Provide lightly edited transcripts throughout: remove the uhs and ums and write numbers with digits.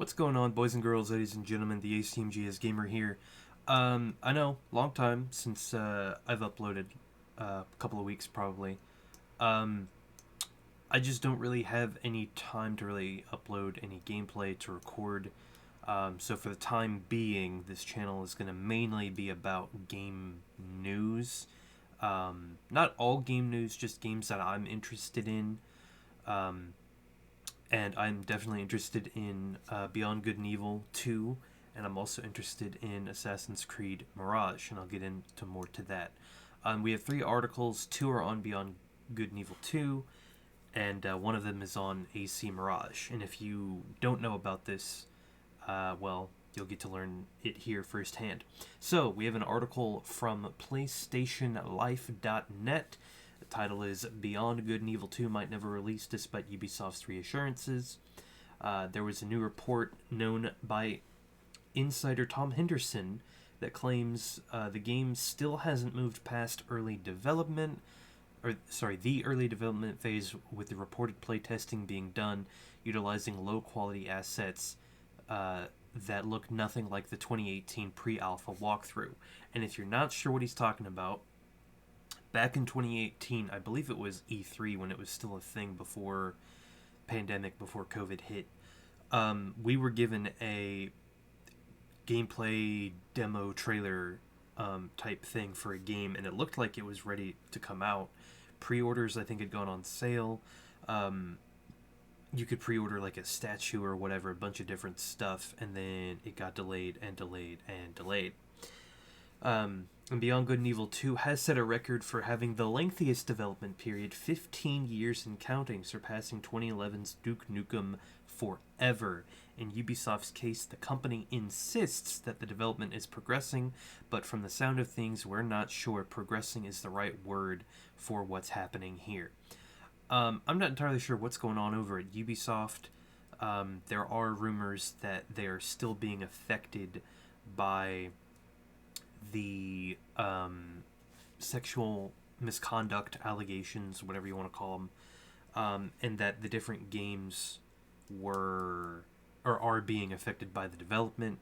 What's going on, boys and girls, ladies and gentlemen? The ACMGS Gamer here. I know, long time since I've uploaded, a couple of weeks probably. Um, I just don't really have any time to really upload any gameplay to record. So for the time being, this channel is going to mainly be about game news. Not all game news, just games that I'm interested in. Um, and I'm definitely interested in Beyond Good and Evil 2, and I'm also interested in Assassin's Creed Mirage, and I'll get into more to that. We have 3 articles. 2 are on Beyond Good and Evil 2, and one of them is on AC Mirage. And if you don't know about this, well, you'll get to learn it here firsthand. So, we have an article from PlayStationLife.net. The title is Beyond Good and Evil 2 might never release despite Ubisoft's reassurances. There was a new report known by insider Tom Henderson that claims the game still hasn't moved past early development, the early development phase, with the reported playtesting being done utilizing low-quality assets that look nothing like the 2018 pre-alpha walkthrough. And if you're not sure what he's talking about, back in 2018, I believe it was E3 when it was still a thing before pandemic, before COVID hit, we were given a gameplay demo trailer type thing for a game, and it looked like it was ready to come out. Pre-orders, I think, had gone on sale. You could pre-order like a statue or whatever, a bunch of different stuff, and then it got delayed and delayed and delayed. And Beyond Good and Evil 2 has set a record for having the lengthiest development period, 15 years and counting, surpassing 2011's Duke Nukem Forever. In Ubisoft's case, the company insists that the development is progressing, but from the sound of things, we're not sure progressing is the right word for what's happening here. I'm not entirely sure what's going on over at Ubisoft. There are rumors that they're still being affected by the sexual misconduct allegations, whatever you want to call them, and that the different games were or are being affected by the development.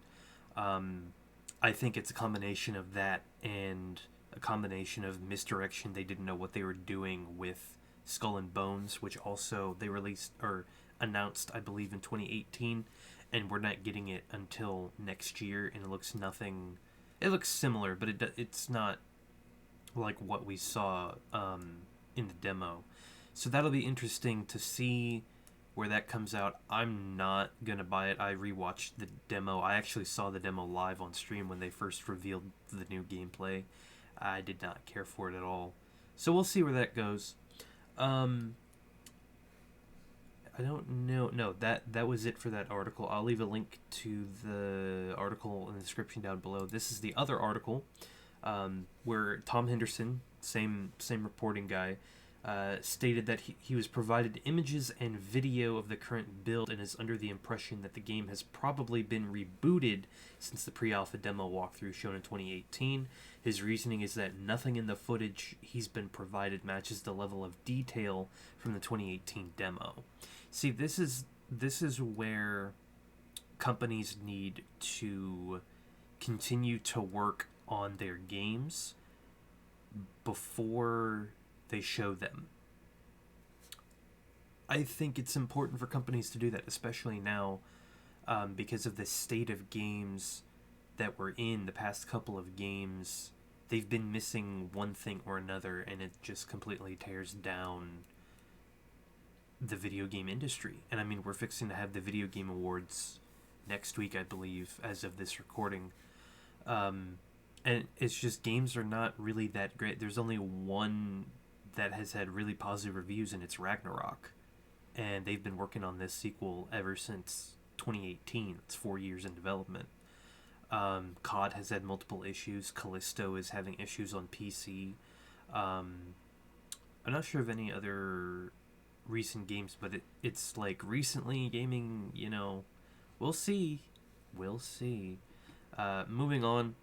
I think it's a combination of that and a combination of misdirection. They didn't know what they were doing with Skull and Bones, which also they released or announced, I believe, in 2018, and we're not getting it until next year, and it looks nothing. It looks similar, but it's not like what we saw in the demo. So that'll be interesting to see where that comes out. I'm not going to buy it. I rewatched the demo. I actually saw the demo live on stream when they first revealed the new gameplay. I did not care for it at all. So we'll see where that goes. I don't know. No, that was it for that article. I'll leave a link to the article in the description down below. This is the other article where Tom Henderson, same reporting guy, stated that he was provided images and video of the current build and is under the impression that the game has probably been rebooted since the pre-alpha demo walkthrough shown in 2018. His reasoning is that nothing in the footage he's been provided matches the level of detail from the 2018 demo. See, this is where companies need to continue to work on their games before they show them. I think it's important for companies to do that, especially now, because of the state of games that we're in. The past couple of games, they've been missing one thing or another, and it just completely tears down the video game industry. And I mean, we're fixing to have the Video Game Awards next week, I believe, as of this recording. And it's just, games are not really that great. There's only one that has had really positive reviews, and it's Ragnarok. And they've been working on this sequel ever since 2018. It's 4 years in development. COD has had multiple issues. Callisto is having issues on PC. I'm not sure of any other recent games, but it's like recently gaming, we'll see. Moving on.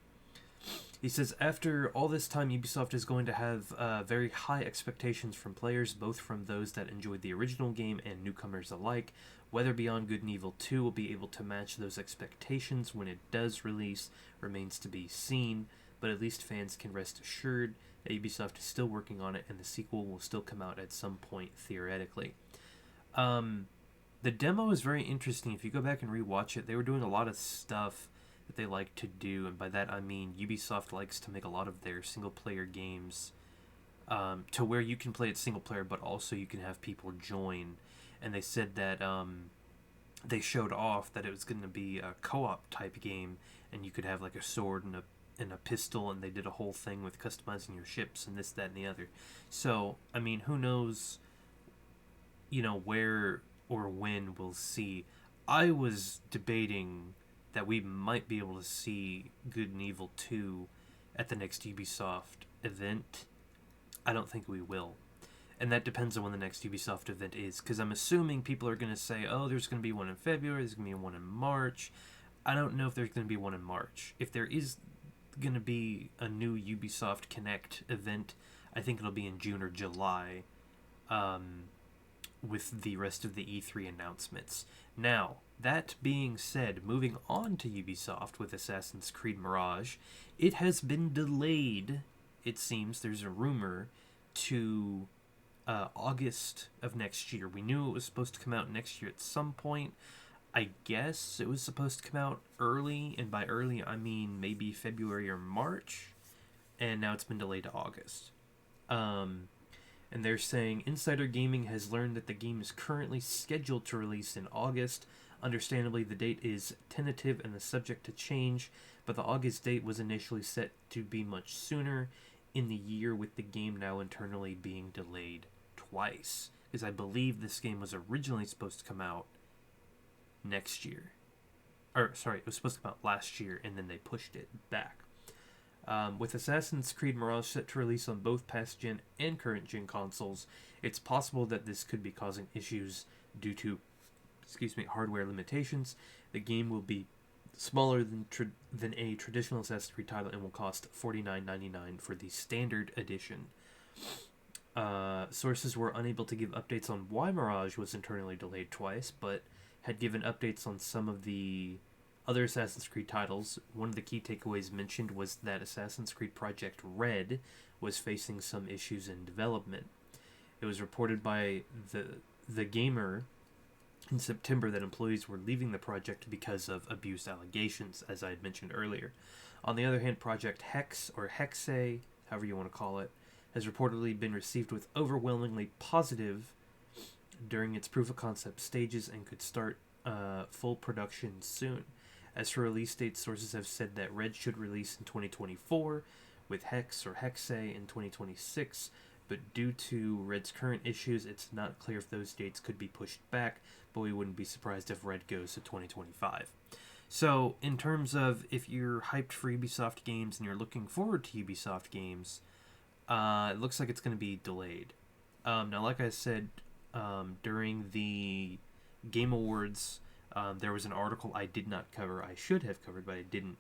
He says, after all this time, Ubisoft is going to have very high expectations from players, both from those that enjoyed the original game and newcomers alike. Whether Beyond Good and Evil 2 will be able to match those expectations when it does release remains to be seen, but at least fans can rest assured that Ubisoft is still working on it and the sequel will still come out at some point, theoretically. The demo is very interesting. If you go back and rewatch it, they were doing a lot of stuff that they like to do, and by that I mean Ubisoft likes to make a lot of their single-player games to where you can play it single-player, but also you can have people join. And they said that they showed off that it was going to be a co-op type game, and you could have like a sword and a pistol, and they did a whole thing with customizing your ships and this, that, and the other. So, I mean, who knows, where or when we'll see. I was debating that we might be able to see Good and Evil 2 at the next Ubisoft event. I don't think we will. And that depends on when the next Ubisoft event is, because I'm assuming people are going to say, oh, there's going to be one in February, there's going to be one in March. I don't know if there's going to be one in March. If there is going to be a new Ubisoft Connect event, I think it'll be in June or July, with the rest of the E3 announcements. Now, that being said, moving on to Ubisoft with Assassin's Creed Mirage, it has been delayed, it seems, there's a rumor, to August of next year. We knew it was supposed to come out next year at some point. I guess it was supposed to come out early, and by early I mean maybe February or March, and now it's been delayed to August. And they're saying Insider Gaming has learned that the game is currently scheduled to release in August. Understandably, the date is tentative and is subject to change, but the August date was initially set to be much sooner in the year, with the game now internally being delayed twice. Because I believe this game was originally supposed to come out next year. Or, sorry, it was supposed to come out last year, and then they pushed it back. With Assassin's Creed Mirage set to release on both past-gen and current-gen consoles, it's possible that this could be causing issues due to, hardware limitations. The game will be smaller than a traditional Assassin's Creed title and will cost $49.99 for the standard edition. Sources were unable to give updates on why Mirage was internally delayed twice, but had given updates on some of the other Assassin's Creed titles. One of the key takeaways mentioned was that Assassin's Creed Project Red was facing some issues in development. It was reported by the Gamer in September that employees were leaving the project because of abuse allegations, as I had mentioned earlier. On the other hand, Project Hex, or Hexe, however you want to call it, has reportedly been received with overwhelmingly positive during its proof-of-concept stages and could start full production soon. As for release dates, sources have said that Red should release in 2024, with Hex or Hexe in 2026, but due to Red's current issues, it's not clear if those dates could be pushed back, but we wouldn't be surprised if Red goes to 2025. So, in terms of if you're hyped for Ubisoft games and you're looking forward to Ubisoft games, it looks like it's going to be delayed. Now, like I said, during the Game Awards, there was an article I did not cover. I should have covered, but I didn't.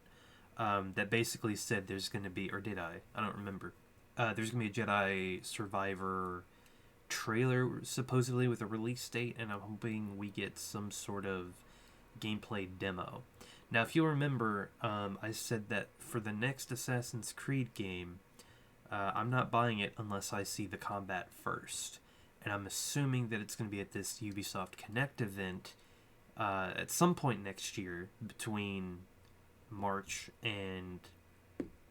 That basically said there's going to be, or did I? I don't remember. There's going to be a Jedi Survivor trailer, supposedly, with a release date, and I'm hoping we get some sort of gameplay demo. Now, if you'll remember, I said that for the next Assassin's Creed game, I'm not buying it unless I see the combat first. And I'm assuming that it's going to be at this Ubisoft Connect event at some point next year, between March and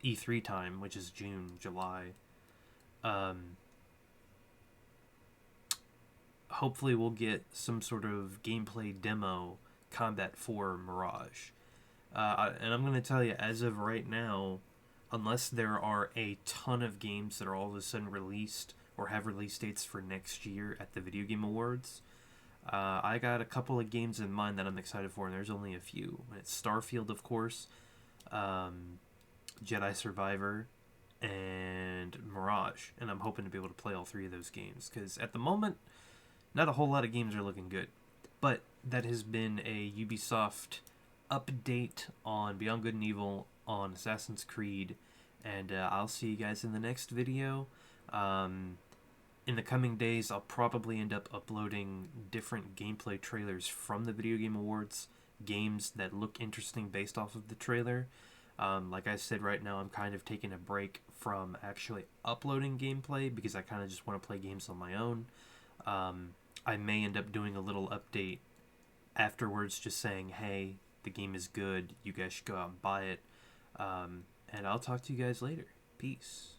E3 time, which is June, July. Hopefully we'll get some sort of gameplay demo combat for Mirage. And I'm going to tell you, as of right now, unless there are a ton of games that are all of a sudden released or have release dates for next year at the Video Game Awards, I got a couple of games in mind that I'm excited for, and there's only a few. It's Starfield, of course, Jedi Survivor, and Mirage, and I'm hoping to be able to play all three of those games, because at the moment, not a whole lot of games are looking good. But that has been a Ubisoft update on Beyond Good and Evil, on Assassin's Creed, and I'll see you guys in the next video. in the coming days, I'll probably end up uploading different gameplay trailers from the Video Game Awards, games that look interesting based off of the trailer. Like I said, right now I'm kind of taking a break from actually uploading gameplay because I kind of just want to play games on my own. I may end up doing a little update afterwards, just saying, hey, the game is good, you guys should go out and buy it. And I'll talk to you guys later. Peace.